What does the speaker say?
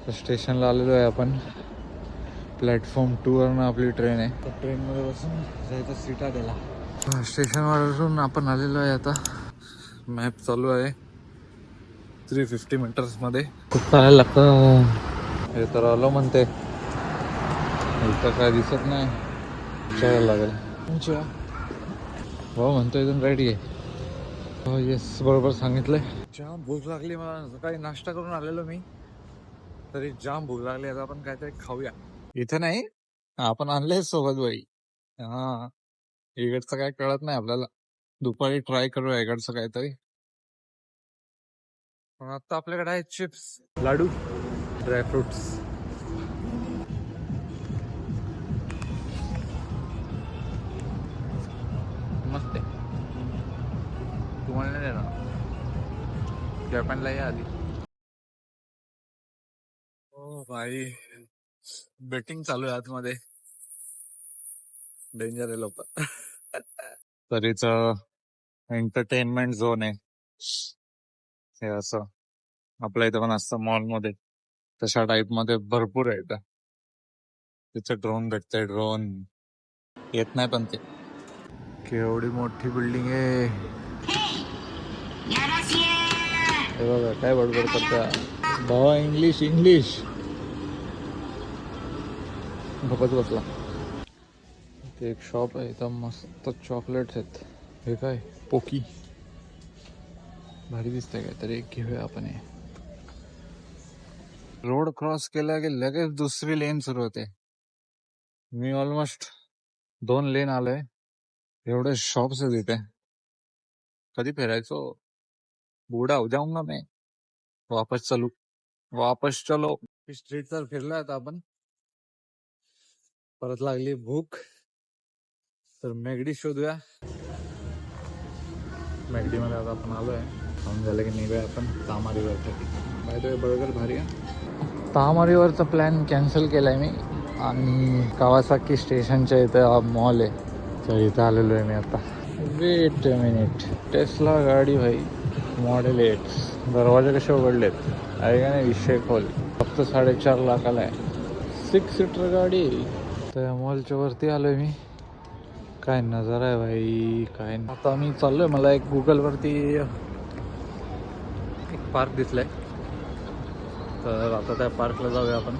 तर स्टेशनला आलेलो आहे आपण. प्लॅटफॉर्म 2 वरनं आपली ट्रेन आहे. तर ट्रेनमध्ये बसून जायचं सिटाडेला. स्टेशनवरून आपण आलेलो आहे आता. मॅप चालू आहे. 350 मीटर्समध्ये खूप चालायला लागतं. हे तर आलो म्हणते, इथं काय दिसत नाही. विचारायला लागेल. अच्छा हो म्हणतो इथून राईट घे. हो येस बरोबर सांगितलंय. जाम भूक लागली मला. सकाळी नाश्ता करून आलेलो मी, तरी जाम भूक लागली. आता आपण काहीतरी खाऊया. इथे नाही, आपण आणले सोबत बाई. हा इकडचं काय कळत नाही आपल्याला. दुपारी ट्राय करूया इकडचं काहीतरी. पण आता आपल्याकडे आहे चिप्स, लाडू, ड्रायफ्रुट्स. मस्त आहे. तुम्हाला नाही देणार, जपानला या आधी. हो भाई, बेटिंग चालू आहे आतमध्ये. डेंजर आहे लोक. तरीच एंटरटेनमेंट झोन आहे हे. असं आपल्या इथं पण असतं मॉलमध्ये, तशा टाईप मध्ये भरपूर आहे इथं. तिथे ड्रोन भेटतंय. ड्रोन येत नाही पण ते. केवढी मोठी बिल्डिंग आहे हे बघा. काय बडबड करता भावा. इंग्लिश इंग्लिश भपत बसला. ते एक शॉप आहे इथं, मस्त चॉकलेट्स आहेत. हे काय पोकी भारी दिसतंय. काहीतरी एक घेऊया आपण. हे रोड क्रॉस केला की लगेच दुसरी लेन सुरू होते. मी ऑलमोस्ट 2 लेन आलोय. एवढे शॉप्स आहेत इथे. कधी फिरायचो. बूढ़ा हो जाऊंगा मैं. वापस चलू, वापस चलो. स्ट्रीट तर फिरलोय आता आपण. परत लागली भूक, तर मॅगडी शोधूया. मॅगडी मध्ये आता आपण आलोय. खाऊन झालं की निघूया आपण तामारीवरसाठी. बाय द वे बर्गर भारी आहे. तामारीवरचा प्लॅन कॅन्सल केलाय मी. आणि कावासाकी स्टेशनच्या इथं मॉल आहे, तर इथं आलेलो आहे मी आता. Weight a minute. टेस्ला गाडी भाई, मॉडेल 8. दरवाजे कसे उघडलेत आहे का नाही विषय खोल. फक्त 4.5 लाखाला आहे. 6 सीटर गाडी. तर मॉलच्या वरती आलोय मी. काय नजारा आहे भाई, काय. आता मी चाललोय, मला एक गुगलवरती एक पार्क दिसलाय, तर आता त्या पार्कला जाऊया आपण.